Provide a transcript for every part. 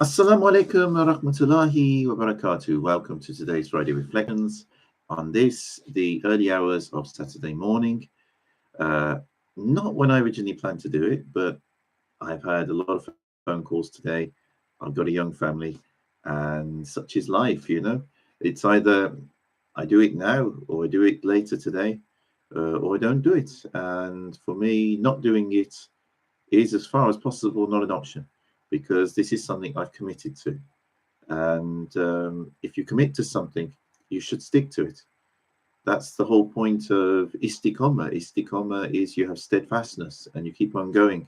Assalamu alaikum wa rahmatullahi wa barakatuh. Welcome to today's Friday Reflections on this, the early hours of Saturday morning. Uh, Not when I originally planned to do it, but I've had a lot of phone calls today. I've got a young family, and such is life. It's either I do it now or I do it later today, or I don't do it. And for me, not doing it is, as far as possible, not an option because this is something I've committed to. And if you commit to something, you should stick to it. That's the whole point of istiqomah. Istiqomah is you have steadfastness and you keep on going.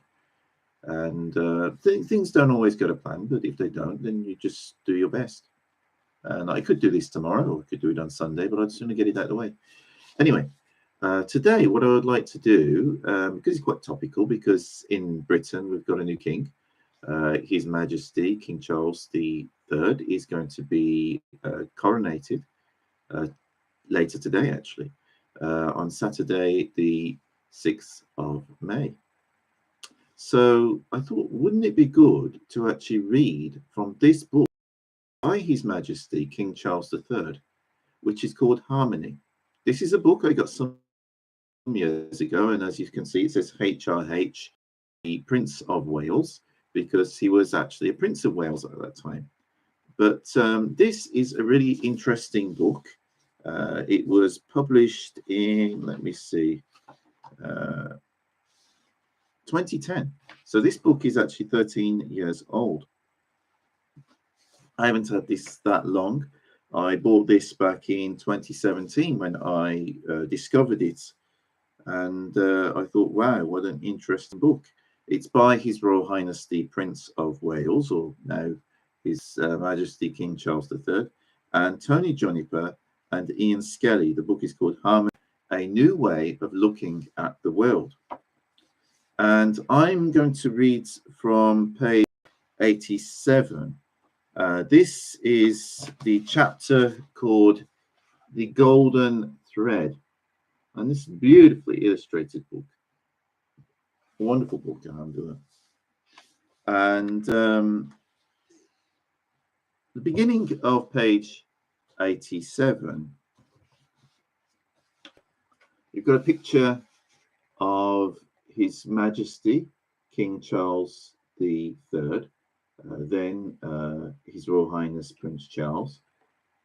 And things don't always go to plan, but if they don't, then you just do your best. And I could do this tomorrow, or I could do it on Sunday, but I'd sooner get it out of the way. Anyway, today, what I would like to do, because it's quite topical, because in Britain we've got a new king, His Majesty King Charles III is going to be coronated uh, later today, actually, on Saturday, the 6th of May. So I thought, wouldn't it be good to actually read from this book by His Majesty King Charles III, which is called Harmony. This is a book I got some years ago, and as you can see, it says HRH, the Prince of Wales, because he was actually a Prince of Wales at that time. But this is a really interesting book. It was published in, let me see, 2010. So this book is actually 13 years old. I haven't had this that long. I bought this back in 2017 when I discovered it. And I thought, wow, what an interesting book. It's by His Royal Highness the Prince of Wales, or now His Majesty King Charles III, and Tony Juniper and Ian Skelly. The book is called Harmony, A New Way of Looking at the World. And I'm going to read from page 87. This is the chapter called The Golden Thread. And this is a beautifully illustrated book. A wonderful book, alhamdulillah. And the beginning of page 87, you've got a picture of His Majesty King Charles III, then His Royal Highness Prince Charles,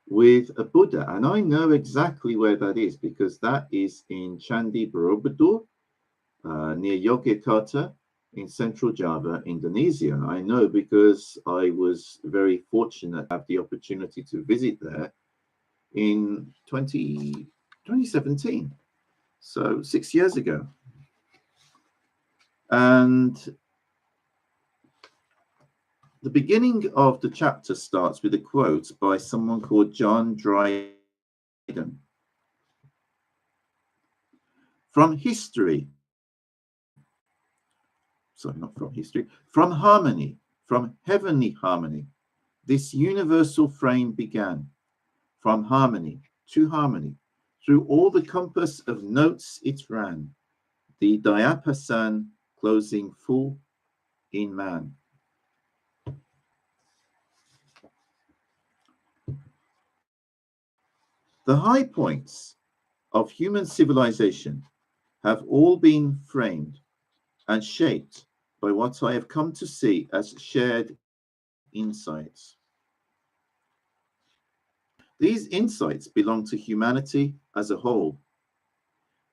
with a Buddha. And I know exactly where that is because that is in Candi Borobudur, near Yogyakarta in central Java, Indonesia. I know because I was very fortunate to have the opportunity to visit there in 2017, so 6 years ago. And the beginning of the chapter starts with a quote by someone called John Dryden. From history, sorry, not from history, from harmony, from heavenly harmony, this universal frame began. From harmony to harmony, through all the compass of notes it ran, the diapason closing full in man. The high points of human civilization have all been framed and shaped by what I have come to see as shared insights. These insights belong to humanity as a whole.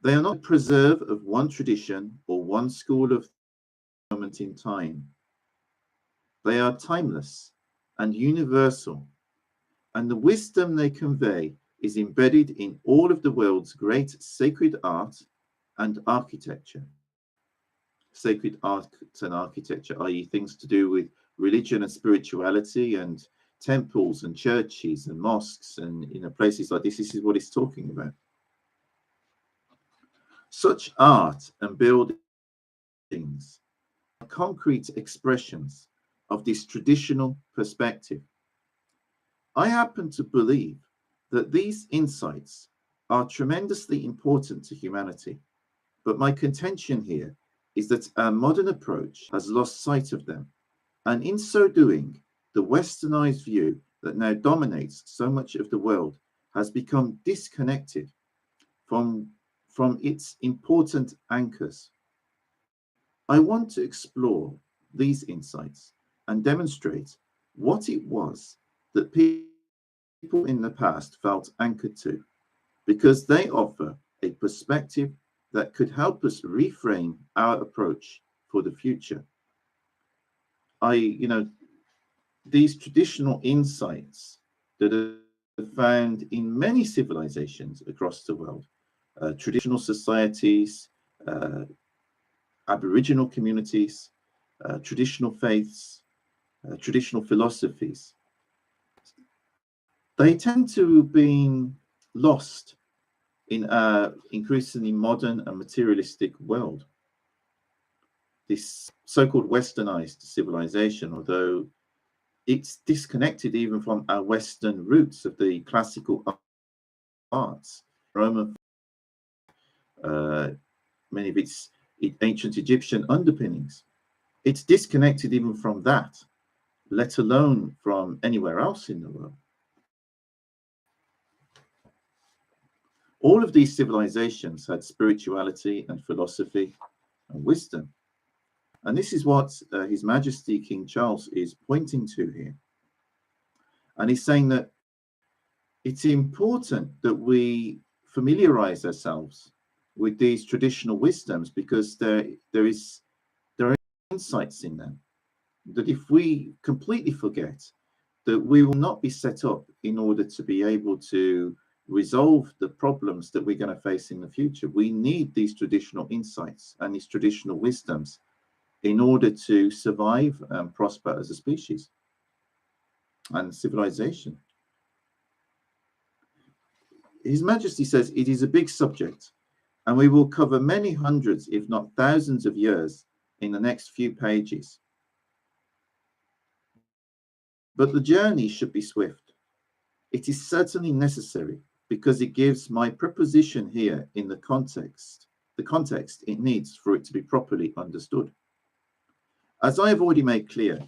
They are not the preserve of one tradition or one school of moment in time. They are timeless and universal, and the wisdom they convey is embedded in all of the world's great sacred art and architecture. Sacred art and architecture, i.e., things to do with religion and spirituality and temples and churches and mosques and places like this. This is what it's talking about. Such art and buildings are concrete expressions of this traditional perspective. I happen to believe that these insights are tremendously important to humanity, but my contention here is that our modern approach has lost sight of them, and in so doing, the westernized view that now dominates so much of the world has become disconnected from, from its important anchors. I want to explore these insights and demonstrate what it was that people in the past felt anchored to, because they offer a perspective that could help us reframe our approach for the future. These traditional insights that are found in many civilizations across the world, traditional societies, uh, Aboriginal communities, traditional faiths, traditional philosophies, they tend to have been lost in our increasingly modern and materialistic world. This so-called westernized civilization, although it's disconnected even from our Western roots of the classical arts, Roman, uh, many of its ancient Egyptian underpinnings. It's disconnected even from that, let alone from anywhere else in the world. All of these civilizations had spirituality and philosophy and wisdom. And this is what His Majesty King Charles is pointing to here. And he's saying that it's important that we familiarize ourselves with these traditional wisdoms, because there are insights in them that if we completely forget, that we will not be set up in order to be able to resolve the problems that we're going to face in the future. We need these traditional insights and these traditional wisdoms in order to survive and prosper as a species and civilization. His Majesty says it is a big subject, and we will cover many hundreds, if not thousands of years in the next few pages. But the journey should be swift. It is certainly necessary because it gives my proposition here in the context it needs for it to be properly understood. As I have already made clear,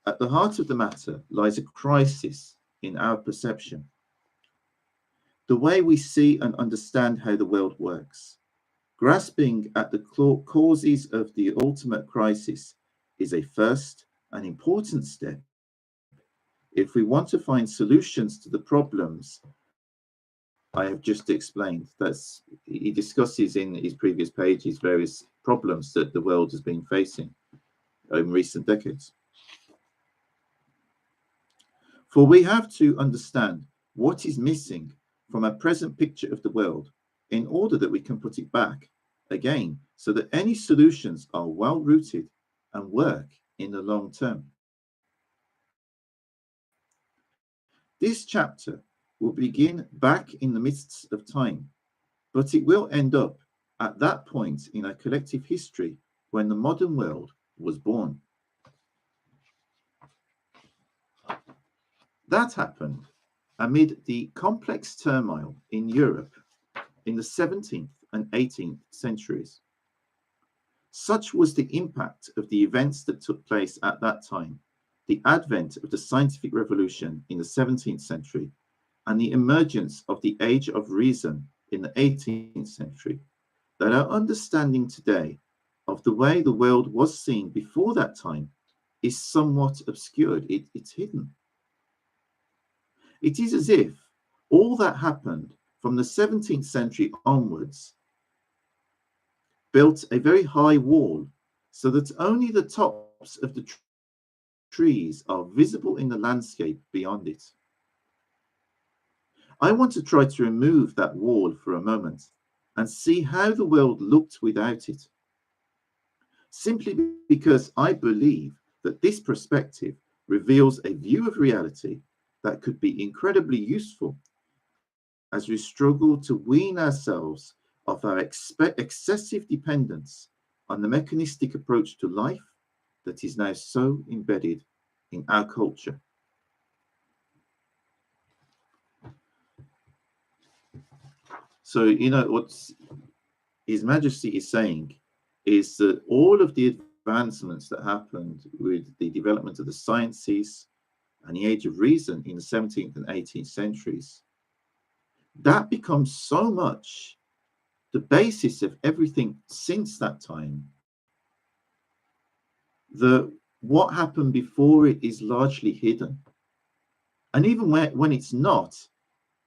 at the heart of the matter lies a crisis in our perception, the way we see and understand how the world works. Grasping at the causes of the ultimate crisis is a first and important step if we want to find solutions to the problems I have just explained. He discusses in his previous pages various problems that the world has been facing in recent decades. For we have to understand what is missing from our present picture of the world in order that we can put it back again, so that any solutions are well rooted and work in the long term. This chapter will begin back in the midst of time, but it will end up at that point in our collective history when the modern world was born. That happened amid the complex turmoil in Europe in the 17th and 18th centuries. Such was the impact of the events that took place at that time, the advent of the scientific revolution in the 17th century and the emergence of the age of reason in the 18th century, that our understanding today of the way the world was seen before that time is somewhat obscured. It's hidden. It is as if all that happened from the 17th century onwards built a very high wall so that only the tops of the trees are visible in the landscape beyond it. I want to try to remove that wall for a moment and see how the world looked without it. Simply because I believe that this perspective reveals a view of reality that could be incredibly useful as we struggle to wean ourselves of our excessive dependence on the mechanistic approach to life that is now so embedded in our culture. So, what His Majesty is saying is that all of the advancements that happened with the development of the sciences, and the age of reason in the 17th and 18th centuries, that becomes so much the basis of everything since that time that what happened before it is largely hidden. And even when it's not,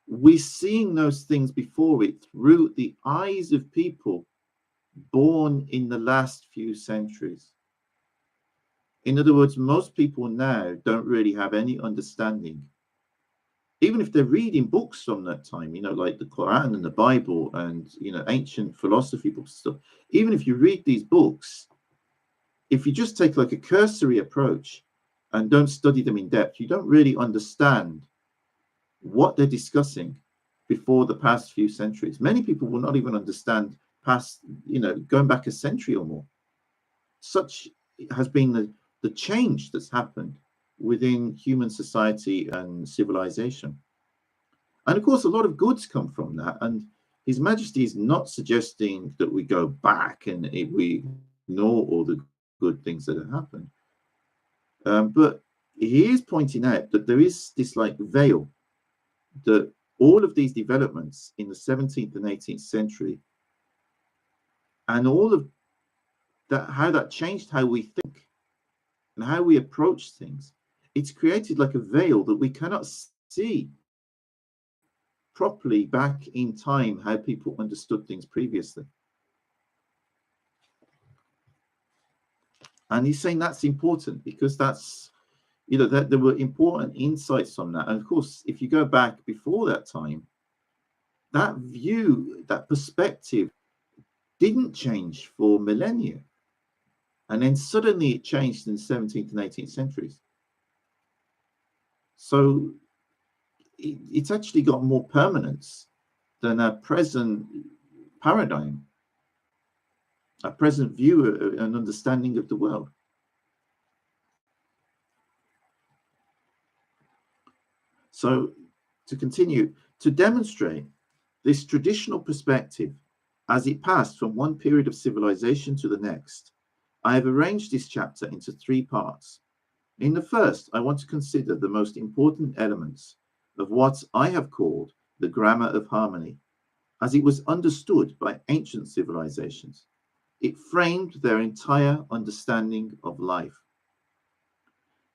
we're seeing those things before it through the eyes of people born in the last few centuries. In other words, most people now don't really have any understanding, even if they're reading books from that time, like the Quran and the Bible and, ancient philosophy books and stuff. Even if you read these books, if you just take like a cursory approach and don't study them in depth, you don't really understand what they're discussing before the past few centuries. Many people will not even understand past, going back a century or more. Such has been the change that's happened within human society and civilization. And of course, a lot of goods come from that. And His Majesty is not suggesting that we go back and we ignore all the good things that have happened. But he is pointing out that there is this like veil that all of these developments in the 17th and 18th century and all of that, how that changed how we think and how we approach things, it's created like a veil that we cannot see properly back in time how people understood things previously. And he's saying that's important because that's, that there were important insights on that. And of course, if you go back before that time, that view, that perspective didn't change for millennia. And then suddenly it changed in the 17th and 18th centuries. So it's actually got more permanence than our present paradigm, our present view and understanding of the world. So to continue, to demonstrate this traditional perspective as it passed from one period of civilization to the next, I have arranged this chapter into 3 parts. In the first, I want to consider the most important elements of what I have called the grammar of harmony, as it was understood by ancient civilizations. It framed their entire understanding of life.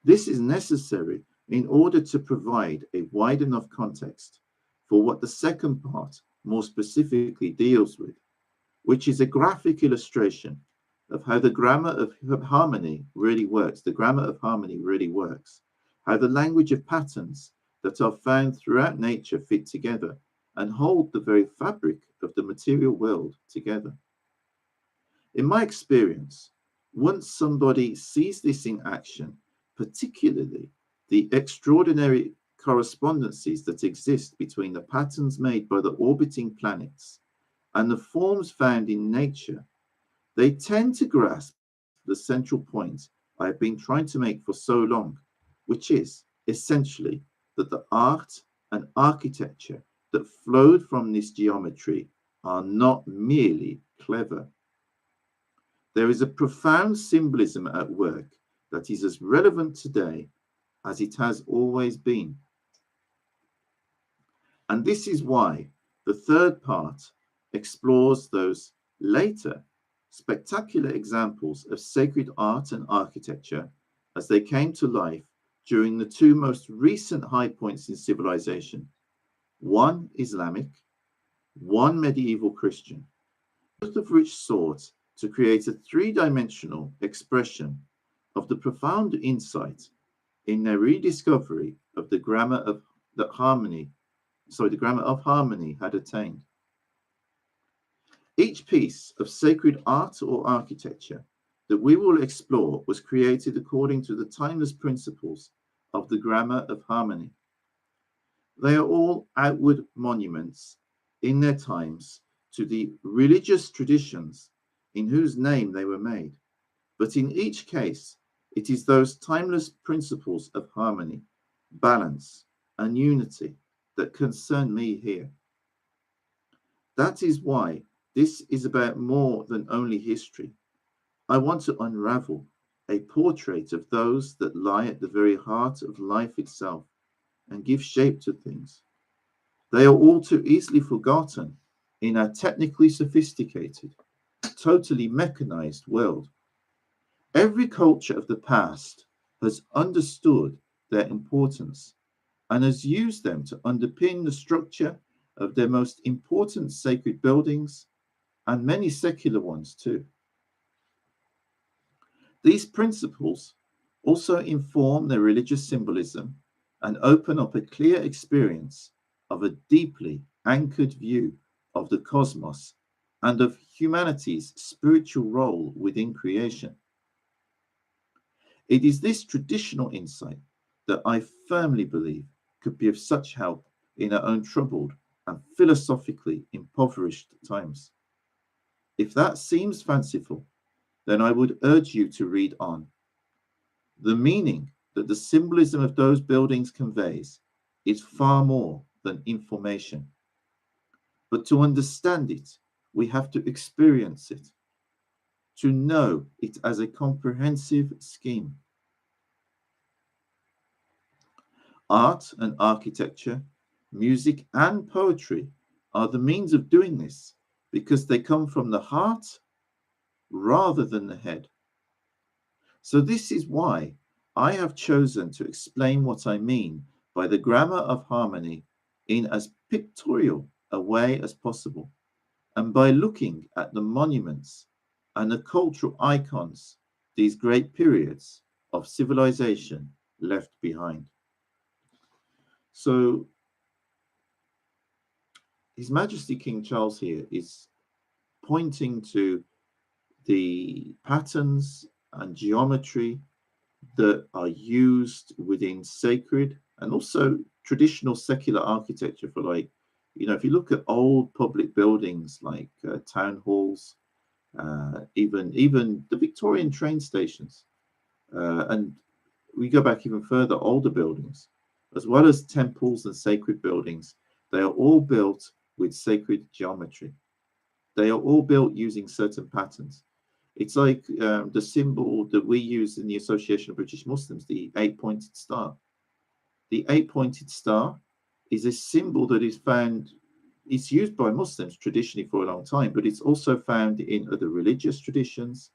This is necessary in order to provide a wide enough context for what the second part more specifically deals with, which is a graphic illustration of how the grammar of harmony really works. The grammar of harmony really works. How the language of patterns that are found throughout nature fit together and hold the very fabric of the material world together. In my experience, once somebody sees this in action, particularly the extraordinary correspondences that exist between the patterns made by the orbiting planets and the forms found in nature, they tend to grasp the central point I have been trying to make for so long, which is essentially that the art and architecture that flowed from this geometry are not merely clever. There is a profound symbolism at work that is as relevant today as it has always been. And this is why the third part explores those later spectacular examples of sacred art and architecture as they came to life during the 2 most recent high points in civilization, one Islamic, one medieval Christian, both of which sought to create a 3-dimensional expression of the profound insight in their rediscovery of the grammar of harmony had attained. Each piece of sacred art or architecture that we will explore was created according to the timeless principles of the grammar of harmony. They are all outward monuments in their times to the religious traditions in whose name they were made. But in each case, it is those timeless principles of harmony, balance, and unity that concern me here. That is why this is about more than only history. I want to unravel a portrait of those that lie at the very heart of life itself and give shape to things. They are all too easily forgotten in our technically sophisticated, totally mechanized world. Every culture of the past has understood their importance and has used them to underpin the structure of their most important sacred buildings and many secular ones too. These principles also inform their religious symbolism and open up a clear experience of a deeply anchored view of the cosmos and of humanity's spiritual role within creation. It is this traditional insight that I firmly believe could be of such help in our own troubled and philosophically impoverished times. If that seems fanciful, then I would urge you to read on. The meaning that the symbolism of those buildings conveys is far more than information. But to understand it, we have to experience it, to know it as a comprehensive scheme. Art and architecture, music and poetry are the means of doing this because they come from the heart rather than the head. So, this is why I have chosen to explain what I mean by the grammar of harmony in as pictorial a way as possible, and by looking at the monuments and the cultural icons these great periods of civilization left behind. So, His Majesty King Charles here is pointing to the patterns and geometry that are used within sacred and also traditional secular architecture for, like, if you look at old public buildings like town halls, even the Victorian train stations, and we go back even further, older buildings, as well as temples and sacred buildings, they are all built with sacred geometry. They are all built using certain patterns. It's like the symbol that we use in the Association of British Muslims, the eight-pointed star. The eight-pointed star is a symbol that is found, it's used by Muslims traditionally for a long time, but it's also found in other religious traditions,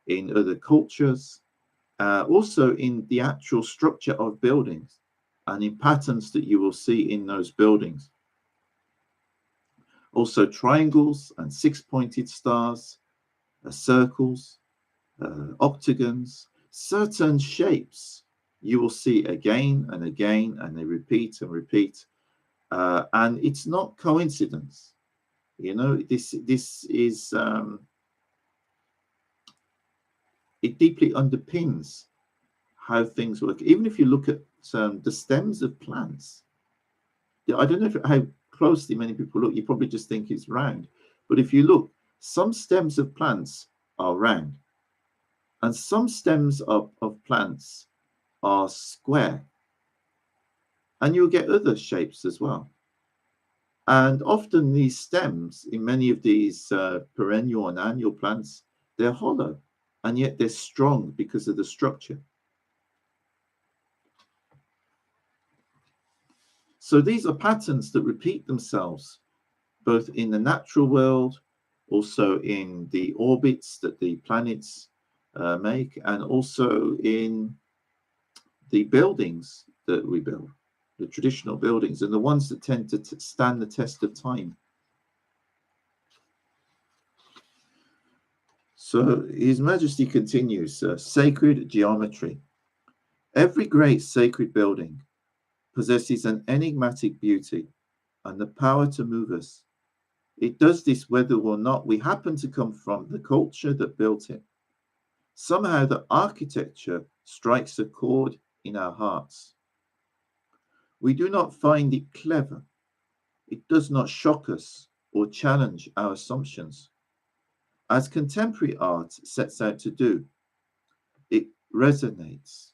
in other cultures, also in the actual structure of buildings and in patterns that you will see in those buildings. Also triangles and six-pointed stars, circles, octagons, certain shapes you will see again and again, and they repeat and repeat. And it's not coincidence. This is it deeply underpins how things work. Even if you look at the stems of plants, I don't know how closely many people look. You probably just think it's round, but if you look, some stems of plants are round, and some stems of plants are square, and you'll get other shapes as well. And often these stems in many of these perennial and annual plants, they're hollow, and yet they're strong because of the structure. So these are patterns that repeat themselves both in the natural world, also in the orbits that the planets make, and also in the buildings that we build, the traditional buildings, and the ones that tend to stand the test of time. So His Majesty continues, sacred geometry. Every great sacred building possesses an enigmatic beauty and the power to move us. It does this whether or not we happen to come from the culture that built it. Somehow the architecture strikes a chord in our hearts. We do not find it clever. It does not shock us or challenge our assumptions. As contemporary art sets out to do, it resonates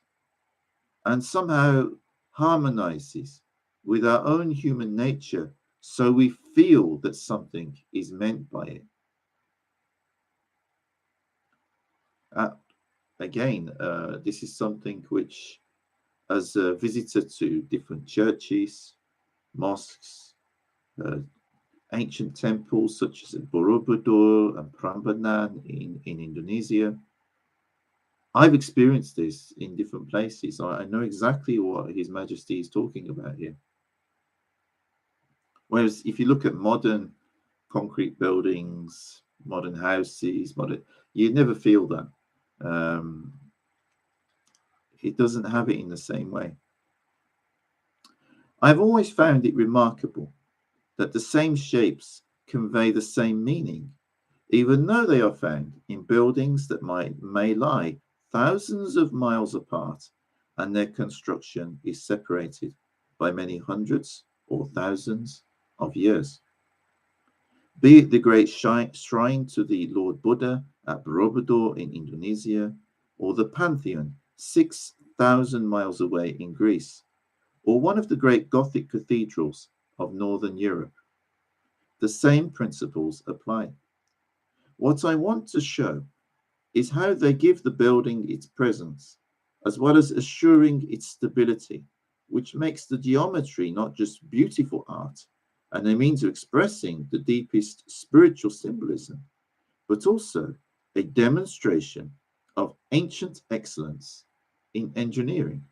and somehow harmonizes with our own human nature, so we feel that something is meant by it. again, this is something which, as a visitor to different churches, mosques, uh, ancient temples such as Borobudur and Prambanan in Indonesia, I've experienced this in different places. I know exactly what His Majesty is talking about here. Whereas if you look at modern concrete buildings, modern houses, you never feel that. Um, it doesn't have it in the same way. I've always found it remarkable that the same shapes convey the same meaning, even though they are found in buildings that may lie thousands of miles apart and their construction is separated by many hundreds or thousands of years. Be it the great shrine to the Lord Buddha at Borobudur in Indonesia, or the Pantheon 6,000 miles away in Greece, or one of the great Gothic cathedrals of Northern Europe, the same principles apply. What I want to show is how they give the building its presence, as well as assuring its stability, which makes the geometry not just beautiful art and a means of expressing the deepest spiritual symbolism, but also a demonstration of ancient excellence in engineering.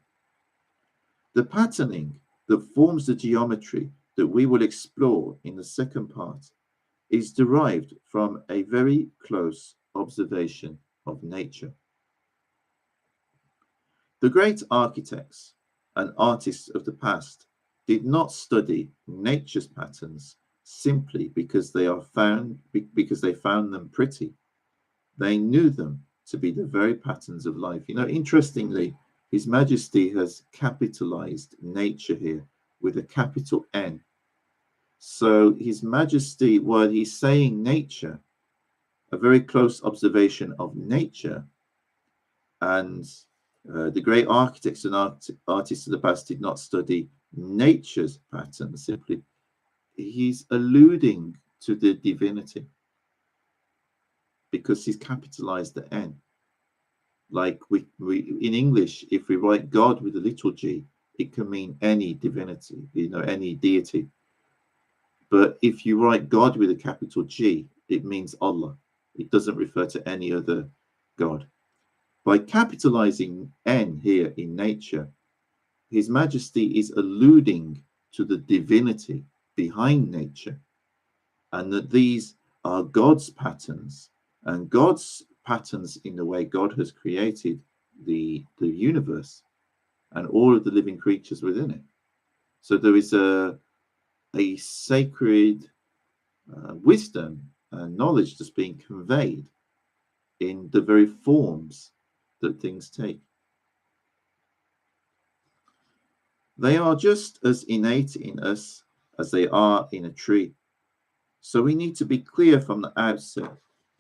The patterning that forms the geometry that we will explore in the second part is derived from a very close observation of nature. The great architects and artists of the past did not study nature's patterns simply because they found them pretty. They knew them to be the very patterns of life. Interestingly, His Majesty has capitalized nature here with a capital N. So His Majesty, while he's saying nature, a very close observation of nature, and the great architects and artists of the past did not study nature's patterns simply. He's alluding to the divinity because he's capitalized the N. Like we in English, if we write God with a little g, it can mean any divinity, any deity. But if you write God with a capital G, it means Allah. It doesn't refer to any other God. By capitalizing N here in nature, His Majesty is alluding to the divinity behind nature, and that these are God's patterns, and God's patterns in the way God has created the universe and all of the living creatures within it. So there is a sacred wisdom and knowledge that's being conveyed in the very forms that things take. They are just as innate in us as they are in a tree. So we need to be clear from the outset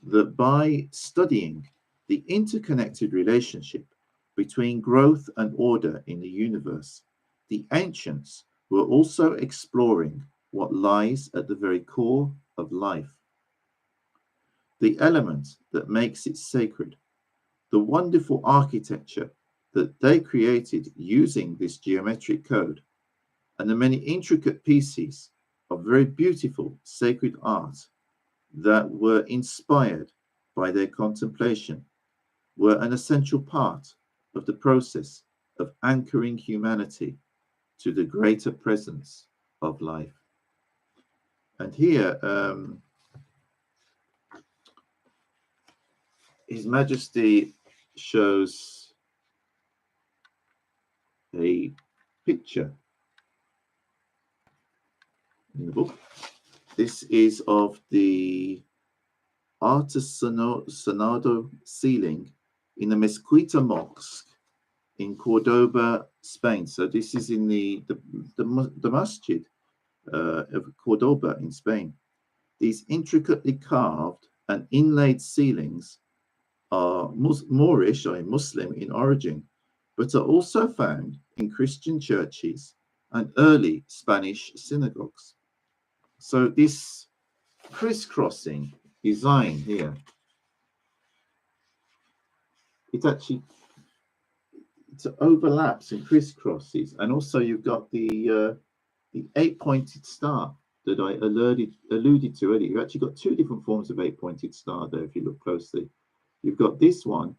that by studying the interconnected relationship between growth and order in the universe, the ancients were also exploring what lies at the very core of life. The element that makes it sacred, the wonderful architecture that they created using this geometric code, and the many intricate pieces of very beautiful sacred art that were inspired by their contemplation, were an essential part of the process of anchoring humanity to the greater presence of life. And here, His Majesty shows a picture in the book. This is of the artisanado ceiling in the Mezquita Mosque in Cordoba, Spain. So this is in the masjid of Cordoba in Spain. These intricately carved and inlaid ceilings are Moorish or Muslim in origin, but are also found in Christian churches and early Spanish synagogues. So this crisscrossing design here it actually it overlaps and crisscrosses, and also you've got the eight-pointed star that I alluded to earlier. You've actually got two different forms of eight-pointed star there. If you look closely, you've got this one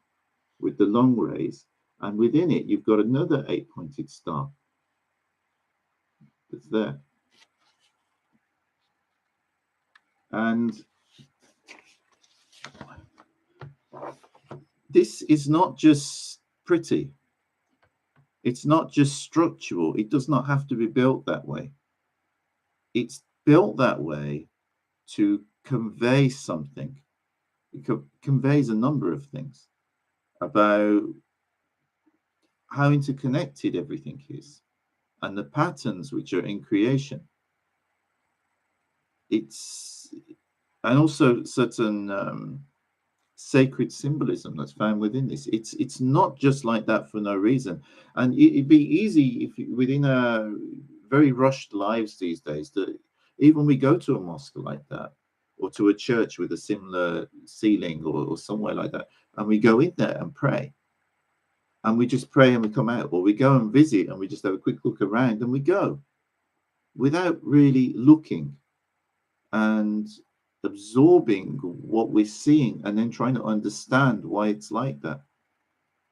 with the long rays, and within it you've got another eight-pointed star that's there. And this is not just pretty. It's not just structural. It does not have to be built that way. It's built that way to convey something. It conveys a number of things about how interconnected everything is and the patterns which are in creation. It's and also certain sacred symbolism that's found within this. It's not just like that for no reason. And it'd be easy if within a very rushed lives these days that even we go to a mosque like that or to a church with a similar ceiling or somewhere like that, and we go in there and pray, and we just pray and we come out, or we go and visit and we just have a quick look around and we go without really looking and absorbing what we're seeing and then trying to understand why it's like that.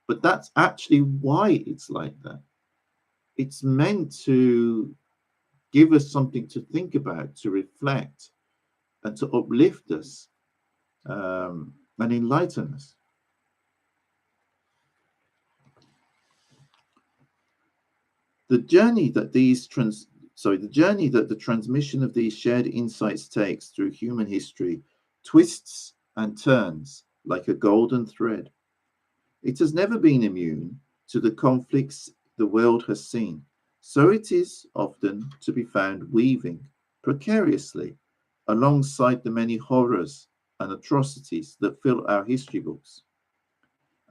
But that's actually why it's like that. It's meant to give us something to think about, to reflect, and to uplift us and enlighten us. The journey that the transmission of these shared insights takes through human history twists and turns like a golden thread. It has never been immune to the conflicts the world has seen, so it is often to be found weaving precariously alongside the many horrors and atrocities that fill our history books.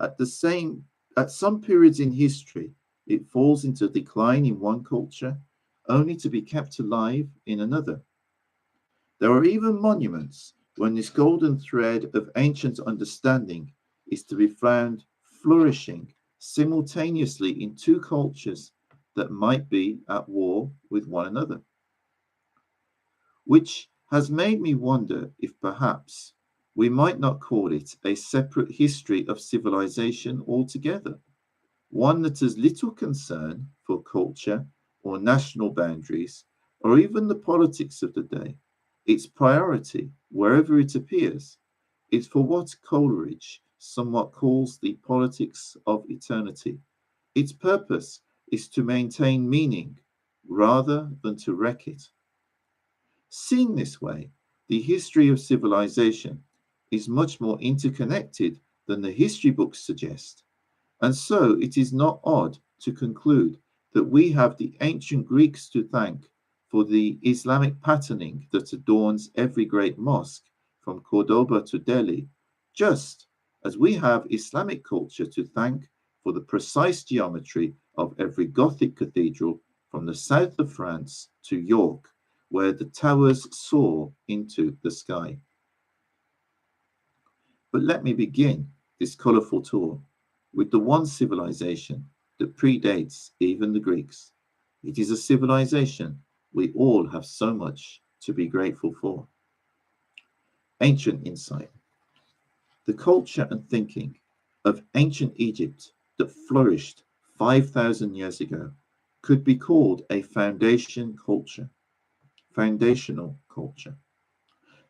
At the same at some periods in history, it falls into decline in one culture, only to be kept alive in another. There are even monuments when this golden thread of ancient understanding is to be found flourishing simultaneously in two cultures that might be at war with one another. Which has made me wonder if perhaps we might not call it a separate history of civilization altogether, one that has little concern for culture or national boundaries or even the politics of the day. Its priority, wherever it appears, is for what Coleridge somewhat calls the politics of eternity. Its purpose is to maintain meaning rather than to wreck it. Seen this way, the history of civilization is much more interconnected than the history books suggest, and so it is not odd to conclude that we have the ancient Greeks to thank for the Islamic patterning that adorns every great mosque from Cordoba to Delhi, just as we have Islamic culture to thank for the precise geometry of every Gothic cathedral from the south of France to York, where the towers soar into the sky. But let me begin this colourful tour with the one civilization that predates even the Greeks. It is a civilization we all have so much to be grateful for. Ancient insight. The culture and thinking of ancient Egypt that flourished 5,000 years ago could be called a foundational culture.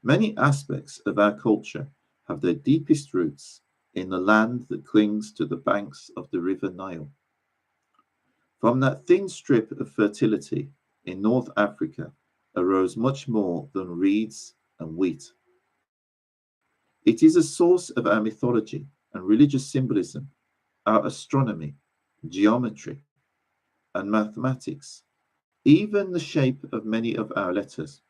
Many aspects of our culture have their deepest roots in the land that clings to the banks of the river Nile. From that thin strip of fertility in North Africa arose much more than reeds and wheat. It is a source of our mythology and religious symbolism, our astronomy, geometry, and mathematics, even the shape of many of our letters.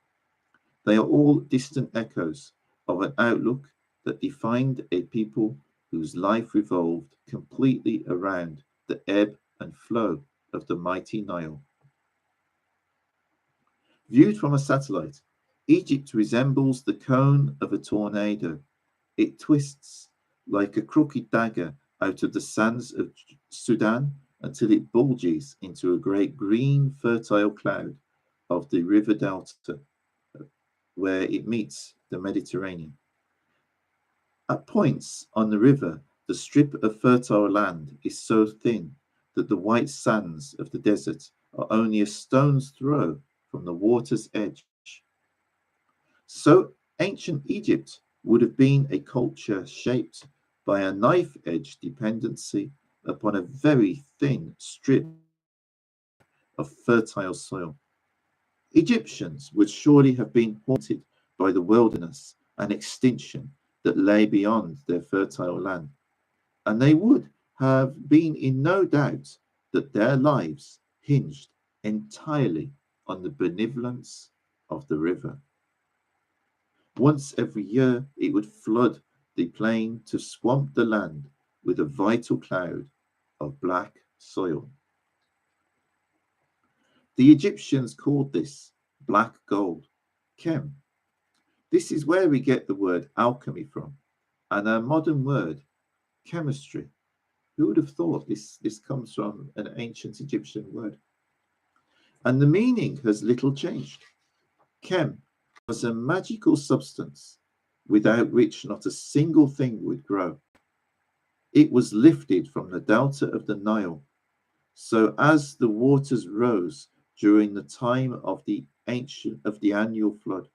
They are all distant echoes of an outlook that defined a people whose life revolved completely around the ebb and flow of the mighty Nile. Viewed from a satellite, Egypt resembles the cone of a tornado. It twists like a crooked dagger out of the sands of Sudan until it bulges into a great green, fertile cloud of the river delta where it meets the Mediterranean. At points on the river, the strip of fertile land is so thin that the white sands of the desert are only a stone's throw from the water's edge. So ancient Egypt would have been a culture shaped by a knife edge dependency upon a very thin strip of fertile soil. Egyptians would surely have been haunted by the wilderness and extinction that lay beyond their fertile land, and they would have been in no doubt that their lives hinged entirely on the benevolence of the river. Once every year, it would flood the plain to swamp the land with a vital cloud of black soil. The Egyptians called this black gold, chem. This is where we get the word alchemy from, and our modern word, chemistry. Who would have thought this comes from an ancient Egyptian word? And the meaning has little changed. Chem was a magical substance without which not a single thing would grow. It was lifted from the delta of the Nile. So as the waters rose during the time of the annual flood,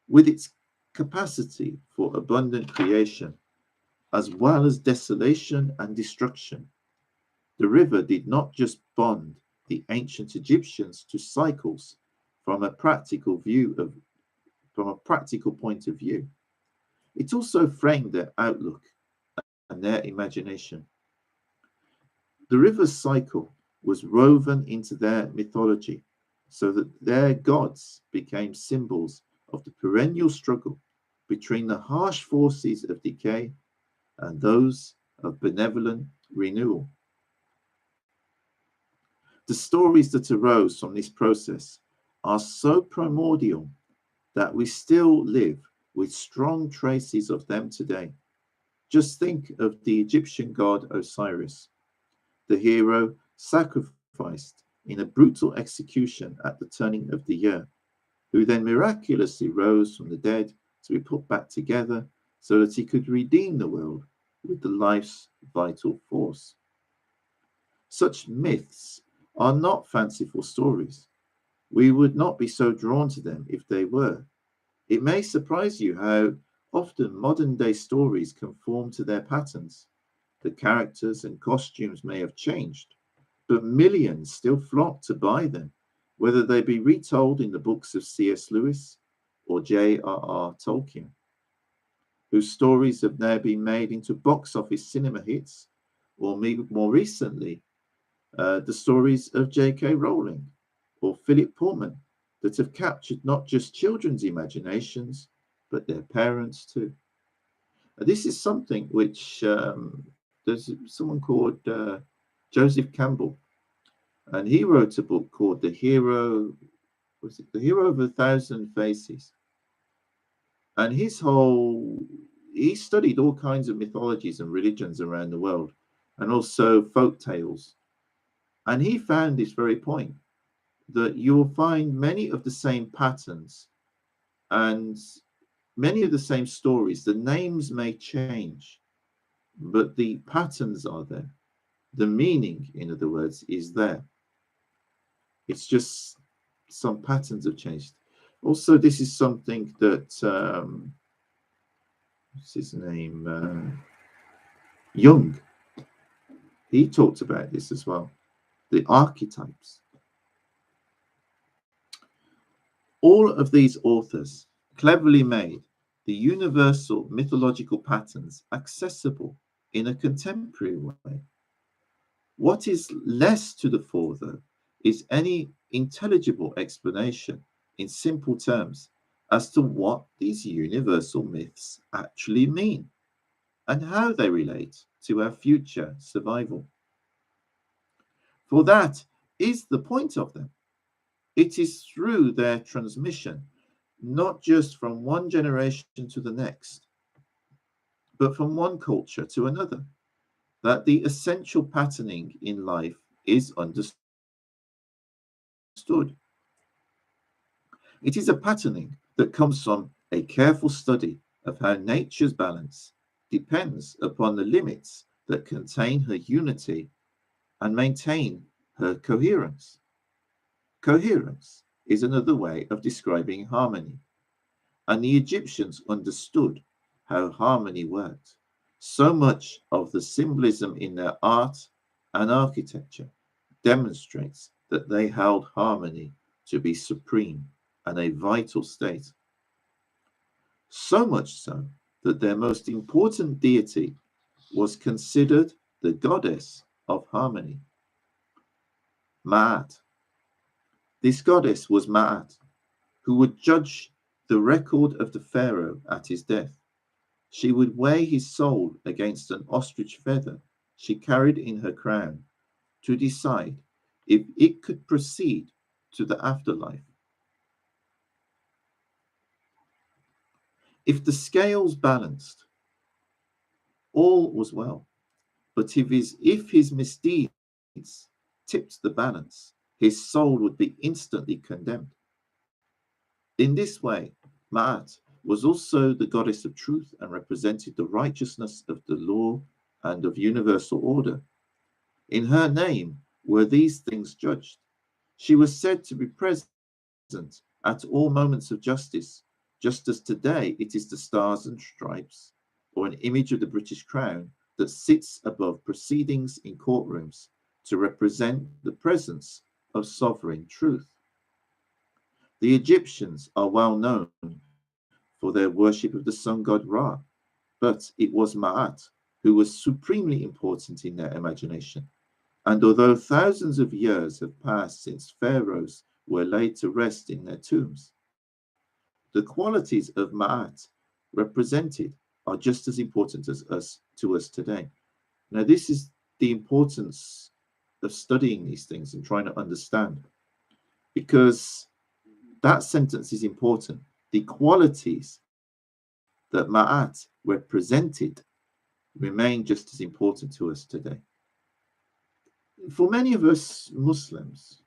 with its capacity for abundant creation, as well as desolation and destruction, the river did not just bond the ancient Egyptians to cycles from a practical point of view. It also framed their outlook and their imagination. The river's cycle was woven into their mythology so that their gods became symbols of the perennial struggle between the harsh forces of decay and those of benevolent renewal. The stories that arose from this process are so primordial that we still live with strong traces of them today. Just think of the Egyptian god Osiris, the hero sacrificed in a brutal execution at the turning of the year, who then miraculously rose from the dead to be put back together so that he could redeem the world with the life's vital force. Such myths are not fanciful stories. We would not be so drawn to them if they were. It may surprise you how often modern day stories conform to their patterns. The characters and costumes may have changed, but millions still flock to buy them, whether they be retold in the books of C.S. Lewis or J.R.R. Tolkien, whose stories have now been made into box office cinema hits, or more recently, the stories of J.K. Rowling or Philip Pullman that have captured not just children's imaginations, but their parents too. This is something which there's someone called Joseph Campbell, and he wrote a book called The Hero of a Thousand Faces. And he studied all kinds of mythologies and religions around the world, and also folk tales. And he found this very point that you will find many of the same patterns and many of the same stories. The names may change, but the patterns are there. The meaning, in other words, is there. It's just some patterns have changed. Also, this is something that, what's his name? Jung, he talked about this as well. The archetypes. All of these authors cleverly made the universal mythological patterns accessible in a contemporary way. What is less to the fore, though, is any intelligible explanation in simple terms as to what these universal myths actually mean and how they relate to our future survival. For that is the point of them. It is through their transmission, not just from one generation to the next, but from one culture to another, that the essential patterning in life is understood. It is a patterning that comes from a careful study of how nature's balance depends upon the limits that contain her unity and maintain her coherence. Coherence is another way of describing harmony, and the Egyptians understood how harmony worked. So much of the symbolism in their art and architecture demonstrates that they held harmony to be supreme and a vital state. So much so that their most important deity was considered the goddess of harmony, Ma'at. This goddess was Ma'at, who would judge the record of the pharaoh at his death. She would weigh his soul against an ostrich feather she carried in her crown to decide if it could proceed to the afterlife. If the scales balanced, all was well. But if his misdeeds tipped the balance, his soul would be instantly condemned. In this way, Ma'at was also the goddess of truth and represented the righteousness of the law and of universal order. In her name were these things judged. She was said to be present at all moments of justice, just as today it is the stars and stripes, or an image of the British crown that sits above proceedings in courtrooms to represent the presence of sovereign truth. The Egyptians are well known for their worship of the sun god Ra, but it was Ma'at who was supremely important in their imagination. And although thousands of years have passed since pharaohs were laid to rest in their tombs, the qualities of Ma'at represented are just as important to us today. Now, this is the importance of studying these things and trying to understand, because that sentence is important. The qualities that Ma'at represented remain just as important to us today. For many of us Muslims,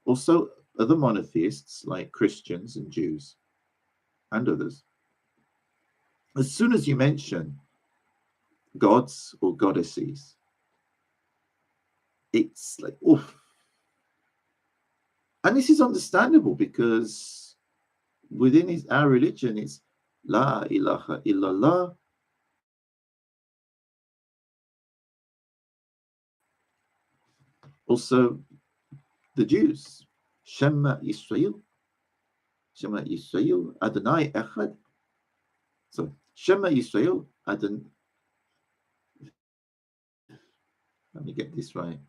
also other monotheists like Christians and Jews and others, as soon as you mention gods or goddesses, it's like, oof. And this is understandable because within our religion, it's La ilaha illallah. Also, the Jews, Shema Yisrael, Adonai Echad. So, Shema Yisrael, Adonai. Let me get this right.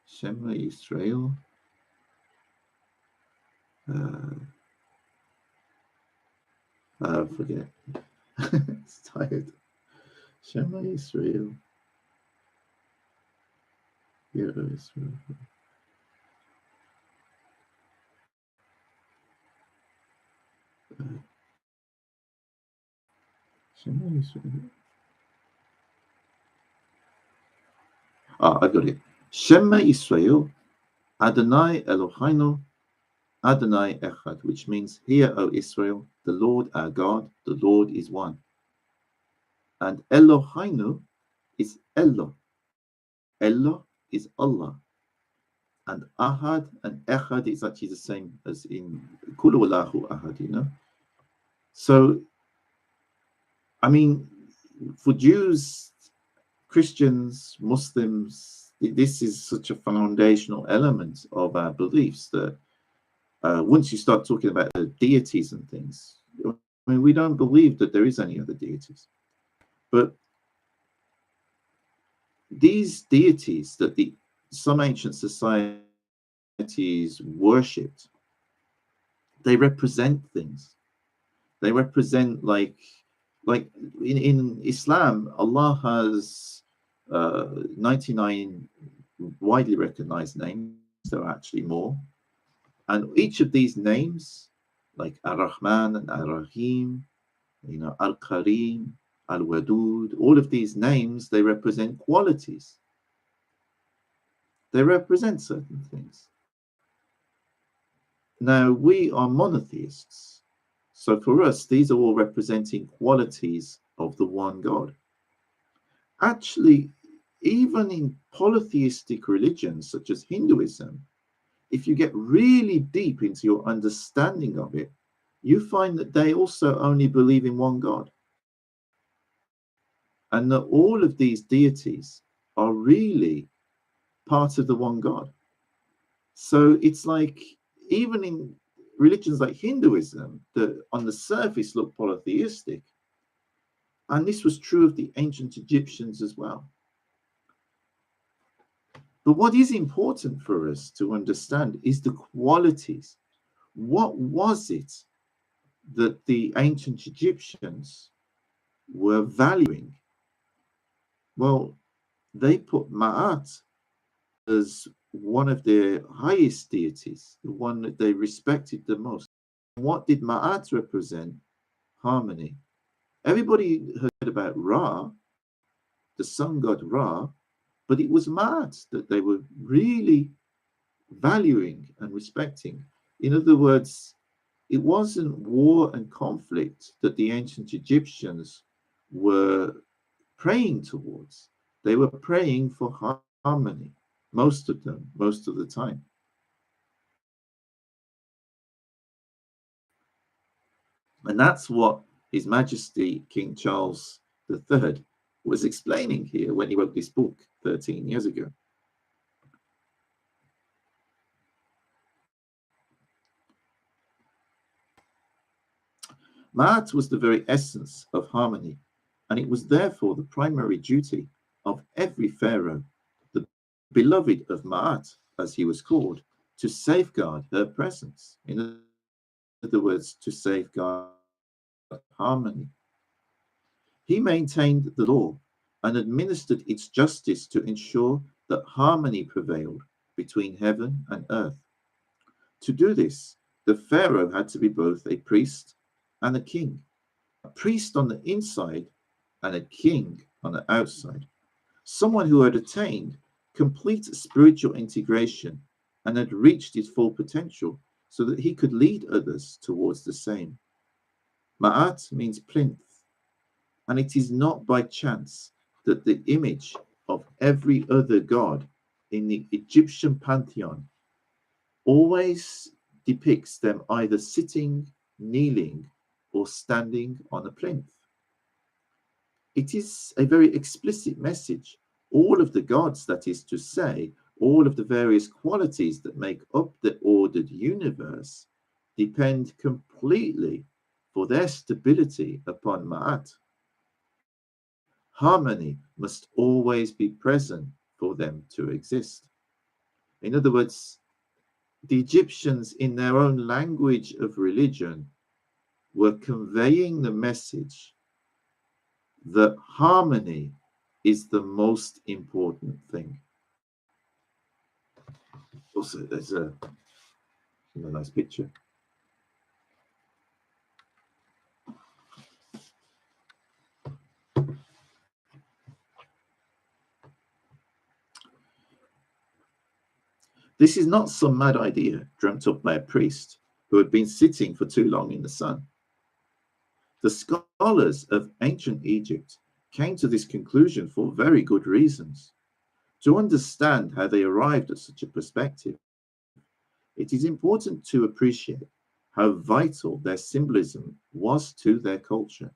Shema Yisrael. I forget. It's tired. Shema Yisrael. Hear Israel. Shema Yisrael. I got it. Shema Yisrael, Adonai Eloheinu, Adonai Echad, which means, hear, O Israel, the Lord our God, the Lord is one. And Eloheinu is Elo. Elo is Allah. And Ahad and Echad is actually the same as in Kulu Allahu Ahad, you know. So, I mean, for Jews, Christians, Muslims, this is such a foundational element of our beliefs that once you start talking about the deities and things, I mean, we don't believe that there is any other deities. But these deities that some ancient societies worshipped, they represent things. They represent like in Islam, Allah has 99 widely recognized names. There are actually more. And each of these names like Ar-Rahman and Ar-Rahim, Al-Karim, Al-Wadud. All of these names, they represent qualities. They represent certain things. Now, we are monotheists. So for us, these are all representing qualities of the one God. Actually, even in polytheistic religions such as Hinduism, if you get really deep into your understanding of it, you find that they also only believe in one God. And that all of these deities are really part of the one God. So it's like, even in religions like Hinduism, that on the surface look polytheistic, and this was true of the ancient Egyptians as well. But what is important for us to understand is the qualities. What was it that the ancient Egyptians were valuing? Well, they put Ma'at as one of their highest deities, the one that they respected the most. What did Ma'at represent? Harmony. Everybody heard about Ra, the sun god Ra, but it was Ma'at that they were really valuing and respecting. In other words, it wasn't war and conflict that the ancient Egyptians were praying towards. They were praying for harmony, most of them, most of the time. And that's what His Majesty King Charles III was explaining here when he wrote this book 13 years ago. Ma'at was the very essence of harmony, and it was therefore the primary duty of every pharaoh, the beloved of Ma'at, as he was called, to safeguard her presence. In other words, to safeguard harmony. He maintained the law and administered its justice to ensure that harmony prevailed between heaven and earth. To do this, the pharaoh had to be both a priest and a king, a priest on the inside and a king on the outside, someone who had attained complete spiritual integration and had reached his full potential so that he could lead others towards the same. Ma'at means plinth, and it is not by chance that the image of every other god in the Egyptian pantheon always depicts them either sitting, kneeling, or standing on a plinth. It is a very explicit message. All of the gods, that is to say, all of the various qualities that make up the ordered universe, depend completely for their stability upon Ma'at. Harmony must always be present for them to exist. In other words, the Egyptians, in their own language of religion, were conveying the message that harmony is the most important thing. Also, there's a nice picture. This is not some mad idea dreamt up by a priest who had been sitting for too long in the sun. The scholars of ancient Egypt came to this conclusion for very good reasons. To understand how they arrived at such a perspective, it is important to appreciate how vital their symbolism was to their culture.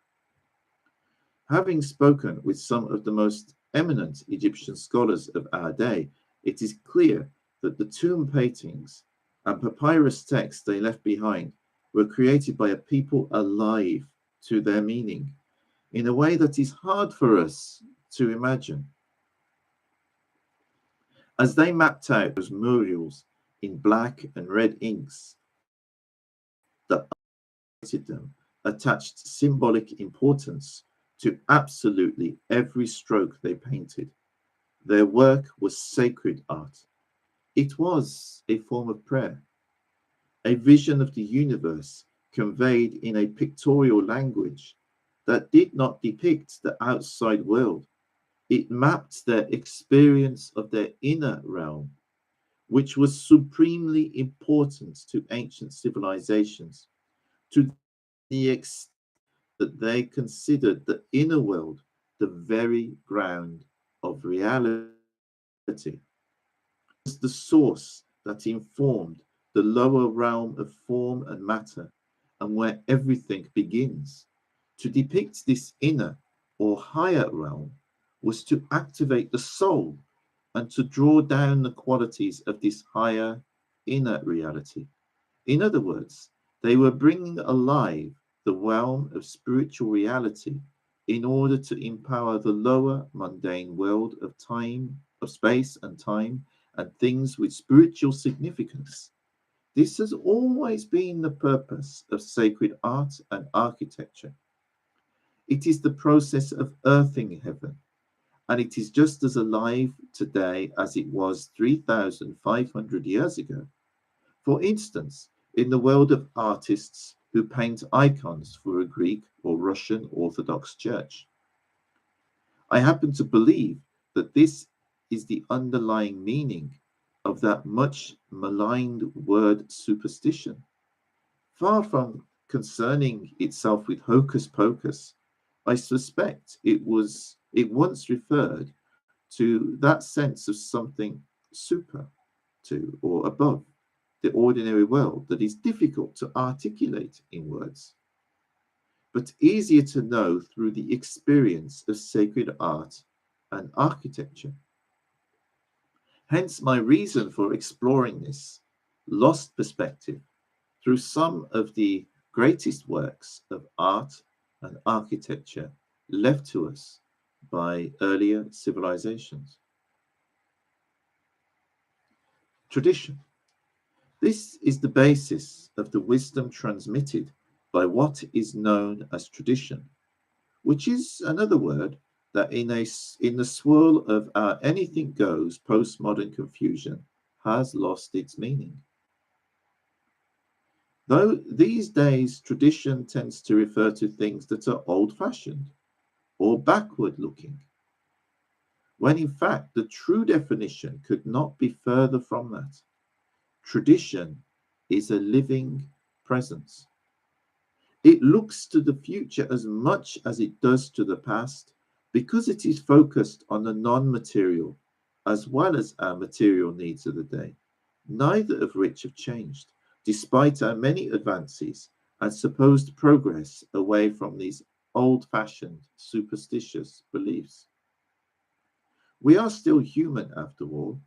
Having spoken with some of the most eminent Egyptian scholars of our day, it is clear that the tomb paintings and papyrus texts they left behind were created by a people alive to their meaning in a way that is hard for us to imagine. As they mapped out those murals in black and red inks that them, attached symbolic importance to absolutely every stroke they painted. Their work was sacred art. It was a form of prayer, a vision of the universe conveyed in a pictorial language that did not depict the outside world. It mapped their experience of their inner realm, which was supremely important to ancient civilizations, to the extent that they considered the inner world the very ground of reality. Was the source that informed the lower realm of form and matter, and where everything begins. To depict this inner or higher realm was to activate the soul and to draw down the qualities of this higher inner reality. In other words, they were bringing alive the realm of spiritual reality in order to empower the lower mundane world of time, of space and time, and things with spiritual significance. This has always been the purpose of sacred art and architecture. It is the process of earthing heaven, and it is just as alive today as it was 3,500 years ago. For instance, in the world of artists who paint icons for a Greek or Russian Orthodox Church, I happen to believe that this is the underlying meaning of that much maligned word superstition. Far from concerning itself with hocus pocus, I suspect it once referred to that sense of something super to or above the ordinary world that is difficult to articulate in words, but easier to know through the experience of sacred art and architecture. Hence, my reason for exploring this lost perspective through some of the greatest works of art and architecture left to us by earlier civilizations. Tradition. This is the basis of the wisdom transmitted by what is known as tradition, which is another word that in the swirl of our anything goes postmodern confusion has lost its meaning. Though these days tradition tends to refer to things that are old fashioned or backward looking, when in fact the true definition could not be further from that. Tradition is a living presence. It looks to the future as much as it does to the past because it is focused on the non material as well as our material needs of the day, neither of which have changed, despite our many advances and supposed progress away from these old fashioned superstitious beliefs. We are still human after all.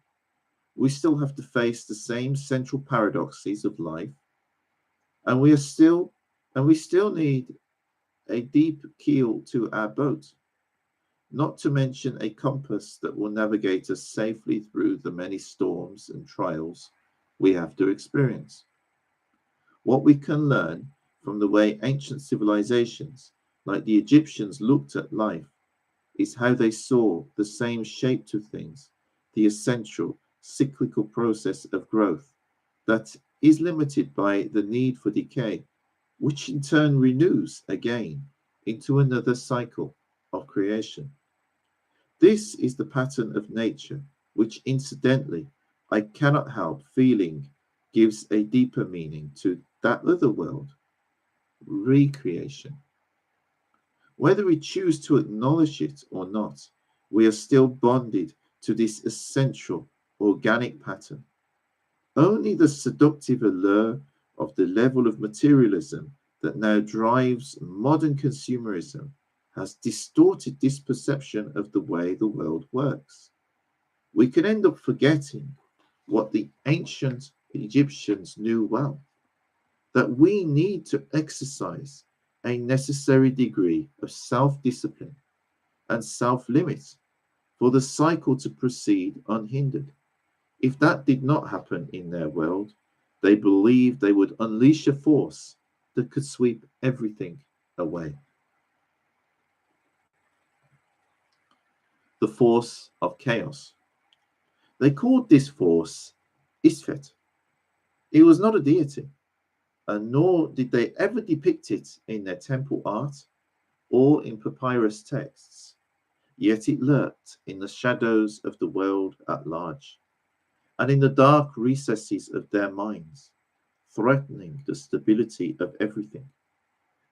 We still have to face the same central paradoxes of life, and we still need a deep keel to our boat, not to mention a compass that will navigate us safely through the many storms and trials we have to experience. What we can learn from the way ancient civilizations, like the Egyptians, looked at life is how they saw the same shape to things, the essential cyclical process of growth that is limited by the need for decay, which in turn renews again into another cycle of creation. This is the pattern of nature, which incidentally I cannot help feeling gives a deeper meaning to that other world, recreation. Whether we choose to acknowledge it or not, we are still bonded to this essential organic pattern. Only the seductive allure of the level of materialism that now drives modern consumerism has distorted this perception of the way the world works. We can end up forgetting what the ancient Egyptians knew well, that we need to exercise a necessary degree of self discipline and self limit for the cycle to proceed unhindered. If that did not happen in their world, they believed they would unleash a force that could sweep everything away. The force of chaos. They called this force Isfet. It was not a deity. and nor did they ever depict it in their temple art or in papyrus texts, yet it lurked in the shadows of the world at large, and in the dark recesses of their minds, threatening the stability of everything.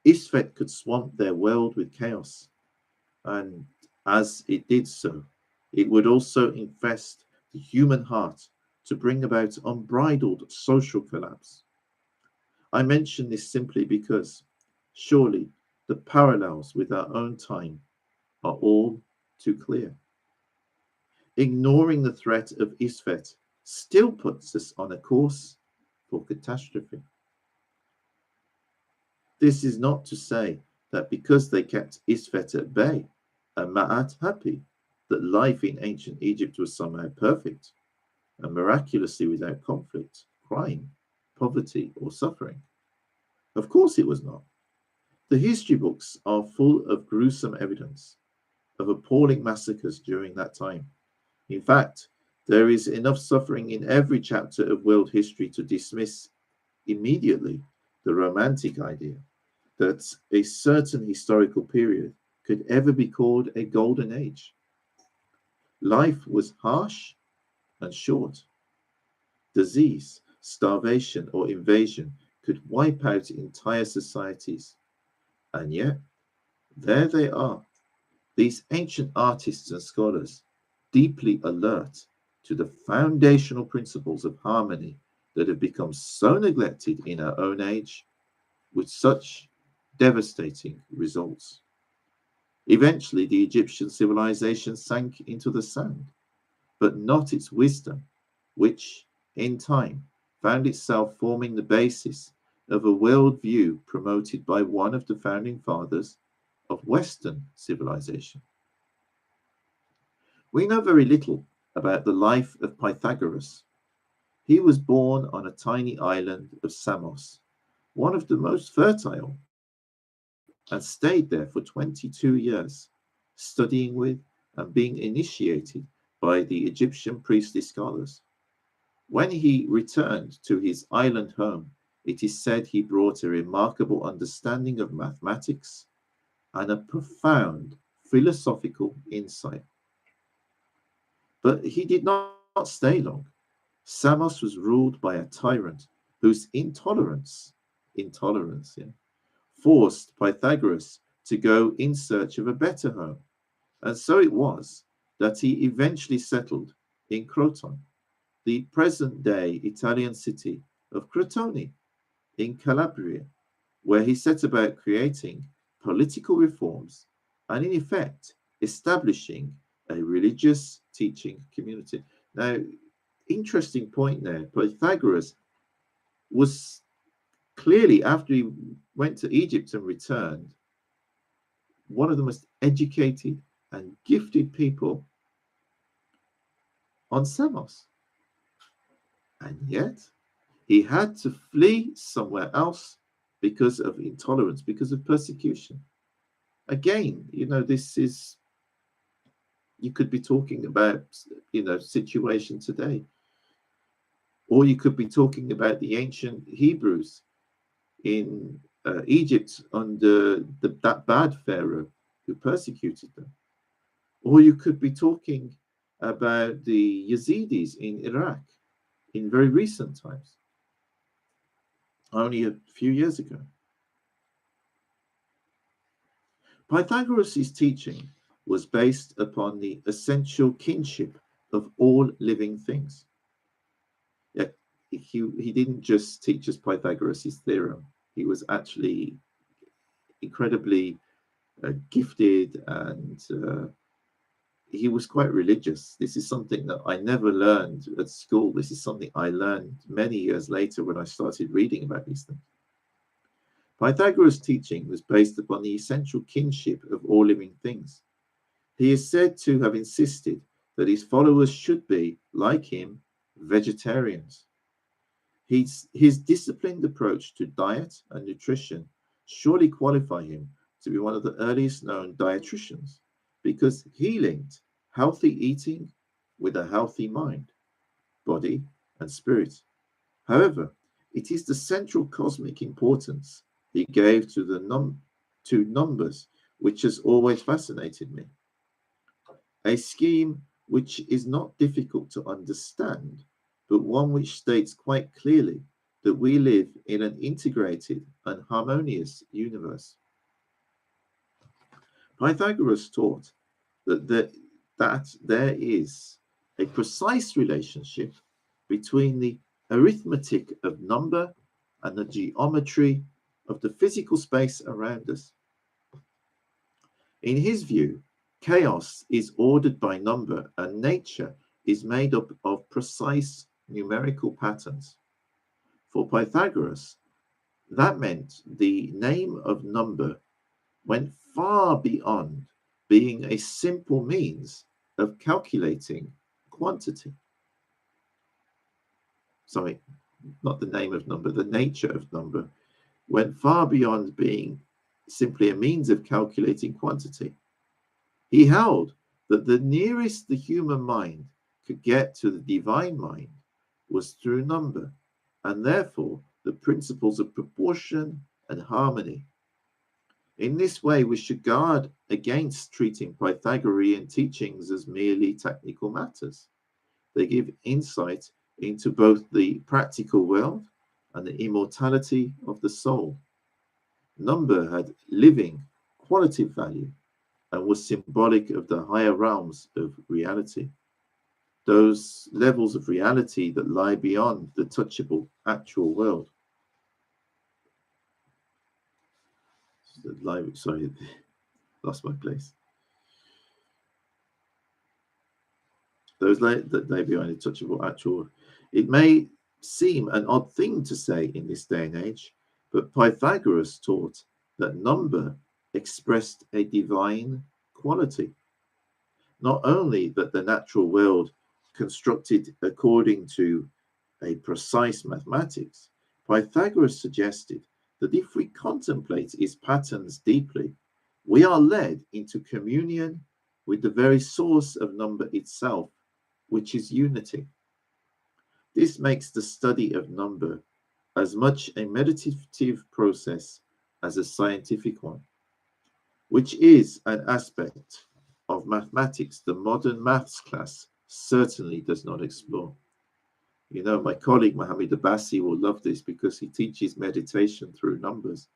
Isfet could swamp their world with chaos, and as it did so, it would also infest the human heart to bring about unbridled social collapse. I mention this simply because surely the parallels with our own time are all too clear. Ignoring the threat of Isfet still puts us on a course for catastrophe. This is not to say that because they kept Isfet at bay and Ma'at happy, that life in ancient Egypt was somehow perfect and miraculously without conflict, crime, poverty, or suffering. Of course it was not. The history books are full of gruesome evidence of appalling massacres during that time. In fact, there is enough suffering in every chapter of world history to dismiss immediately the romantic idea that a certain historical period could ever be called a golden age. Life was harsh and short. Disease, starvation, or invasion could wipe out entire societies. And yet, there they are, these ancient artists and scholars, deeply alert to the foundational principles of harmony that have become so neglected in our own age with such devastating results. Eventually, the Egyptian civilization sank into the sand, but not its wisdom, which, in time, found itself forming the basis of a worldview promoted by one of the founding fathers of Western civilization. We know very little about the life of Pythagoras. He was born on a tiny island of Samos, one of the most fertile, and stayed there for 22 years, studying with and being initiated by the Egyptian priestly scholars. When he returned to his island home, it is said he brought a remarkable understanding of mathematics and a profound philosophical insight. But he did not stay long. Samos was ruled by a tyrant whose intolerance, yeah, forced Pythagoras to go in search of a better home. And so it was that he eventually settled in Croton, the present day Italian city of Crotone in Calabria, where he set about creating political reforms and, in effect, establishing a religious teaching community. Now, interesting point there. Pythagoras was clearly, after he went to Egypt and returned, one of the most educated and gifted people on Samos. And yet, he had to flee somewhere else because of intolerance, because of persecution. Again, this is, you could be talking about, situation today, or you could be talking about the ancient Hebrews in Egypt under that bad Pharaoh who persecuted them. Or you could be talking about the Yazidis in Iraq in very recent times, only a few years ago. Pythagoras' teaching was based upon the essential kinship of all living things. Yet he didn't just teach us Pythagoras' theorem. He was actually incredibly gifted, and he was quite religious. This is something that I never learned at school. This is something I learned many years later when I started reading about these things. Pythagoras' teaching was based upon the essential kinship of all living things. He is said to have insisted that his followers should be, like him, vegetarians. His disciplined approach to diet and nutrition surely qualify him to be one of the earliest known dietitians, because he linked healthy eating with a healthy mind, body, and spirit. However, It is the central cosmic importance he gave to to numbers which has always fascinated me. A scheme which is not difficult to understand, but one which states quite clearly that we live in an integrated and harmonious universe. Pythagoras taught that there is a precise relationship between the arithmetic of number and the geometry of the physical space around us. In his view, chaos is ordered by number and nature is made up of precise numerical patterns. For Pythagoras, that meant the name of number went far beyond being a simple means of calculating quantity. Sorry, not the name of number, the nature of number went far beyond being simply a means of calculating quantity. He held that the nearest the human mind could get to the divine mind was through number, and therefore the principles of proportion and harmony. In this way, we should guard against treating Pythagorean teachings as merely technical matters. They give insight into both the practical world and the immortality of the soul. Number had living, qualitative value and was symbolic of the higher realms of reality, those levels of reality that lie beyond the touchable actual world. Sorry, lost my place. Those that lie beyond the touchable actual. It may seem an odd thing to say in this day and age, but Pythagoras taught that number expressed a divine quality. Not only that the natural world constructed according to a precise mathematics, Pythagoras suggested that if we contemplate its patterns deeply, we are led into communion with the very source of number itself, which is unity. This makes the study of number as much a meditative process as a scientific one, which is an aspect of mathematics the modern maths class certainly does not explore. You know, my colleague Mohammed Abbasi will love this because he teaches meditation through numbers.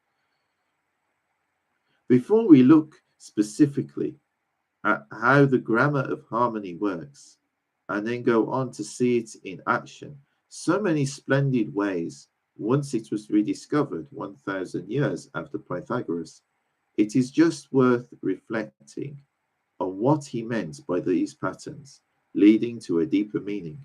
Before we look specifically at how the grammar of harmony works and then go on to see it in action, so many splendid ways once it was rediscovered 1,000 years after Pythagoras, it is just worth reflecting on what he meant by these patterns, leading to a deeper meaning.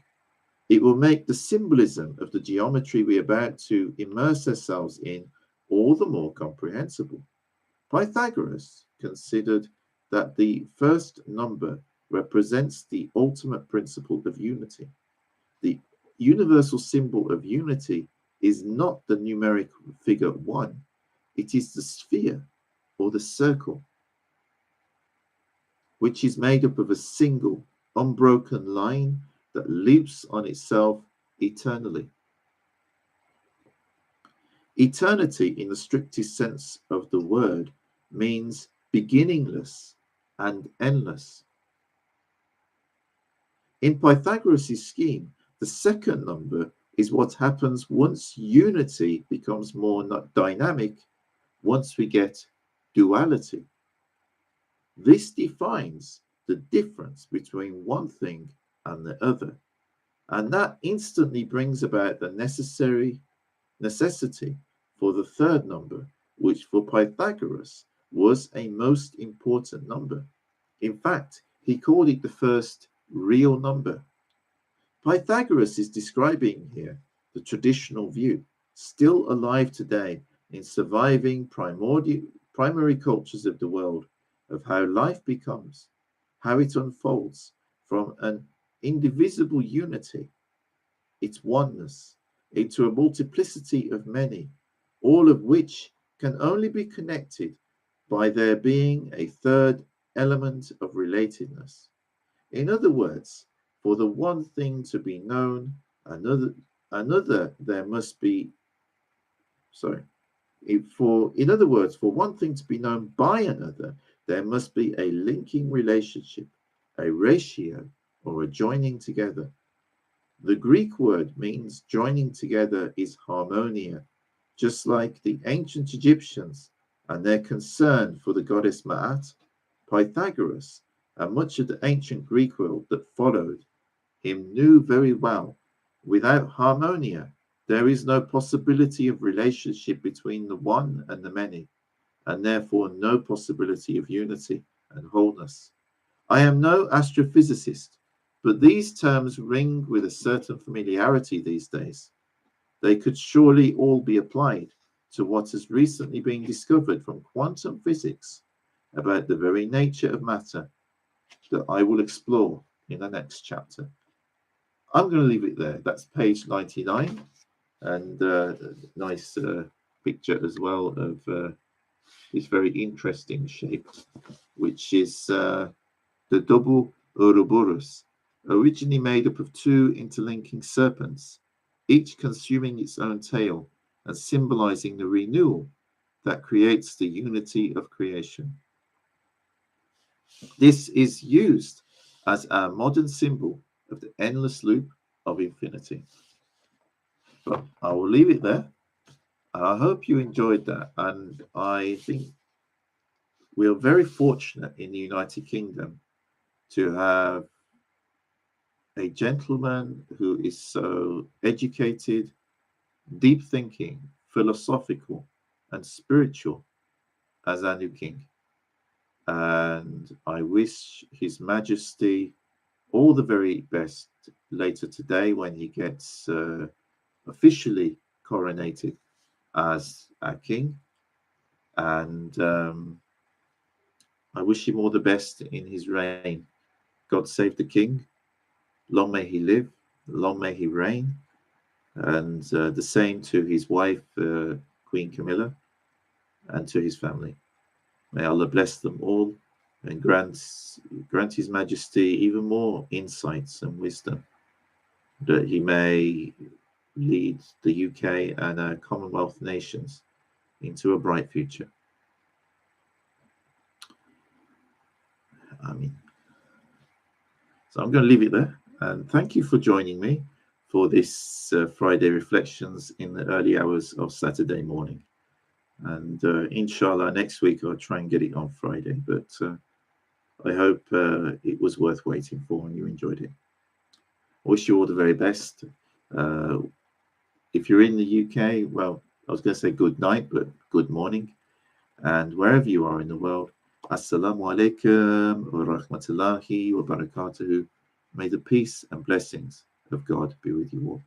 It will make the symbolism of the geometry we are about to immerse ourselves in all the more comprehensible. Pythagoras considered that the first number represents the ultimate principle of unity. The universal symbol of unity is not the numeric figure 1, it is the sphere or the circle, which is made up of a single, unbroken line that loops on itself eternally. Eternity, in the strictest sense of the word, means beginningless and endless. In Pythagoras' scheme, the second number is what happens once unity becomes more dynamic, once we get duality. This defines the difference between one thing and the other, and that instantly brings about the necessity for the third number, which for Pythagoras was a most important number. In fact, he called it the first real number. Pythagoras is describing here the traditional view, still alive today in surviving primary cultures of the world, of how life becomes, how it unfolds from an indivisible unity, its oneness, into a multiplicity of many, all of which can only be connected by there being a third element of relatedness. In other words, for the one thing to be known, another there must be Sorry. In other words, for one thing to be known by another, there must be a linking relationship, a ratio, or a joining together. The Greek word means joining together is harmonia, just like the ancient Egyptians and their concern for the goddess Ma'at, Pythagoras, and much of the ancient Greek world that followed him knew very well, without harmonia, there is no possibility of relationship between the one and the many, and therefore no possibility of unity and wholeness. I am no astrophysicist, but these terms ring with a certain familiarity these days. They could surely all be applied to what has recently been discovered from quantum physics about the very nature of matter that I will explore in the next chapter. I'm going to leave it there. That's page 99, and nice picture as well of this very interesting shape, which is the double Ouroboros, originally made up of two interlinking serpents, each consuming its own tail and symbolizing the renewal that creates the unity of creation. This is used as our modern symbol of the endless loop of infinity. But I will leave it there. I hope you enjoyed that. And I think we are very fortunate in the United Kingdom to have a gentleman who is so educated, deep thinking, philosophical, and spiritual as our new king. And I wish His Majesty all the very best later today when he gets officially coronated as our king. And I wish him all the best in his reign. God save the king. Long may he live. Long may he reign. And the same to his wife, Queen Camilla, and to his family. May Allah bless them all and grant His Majesty even more insights and wisdom, that he may lead the UK and our Commonwealth nations into a bright future. Amin. So I'm going to leave it there. And thank you for joining me for this Friday Reflections in the early hours of Saturday morning. And inshallah, next week I'll try and get it on Friday. But I hope it was worth waiting for and you enjoyed it. I wish you all the very best. If you're in the UK, well, I was going to say good night, but good morning. And wherever you are in the world, Assalamu alaikum wa rahmatullahi wa barakatuhu. May the peace and blessings of God be with you all.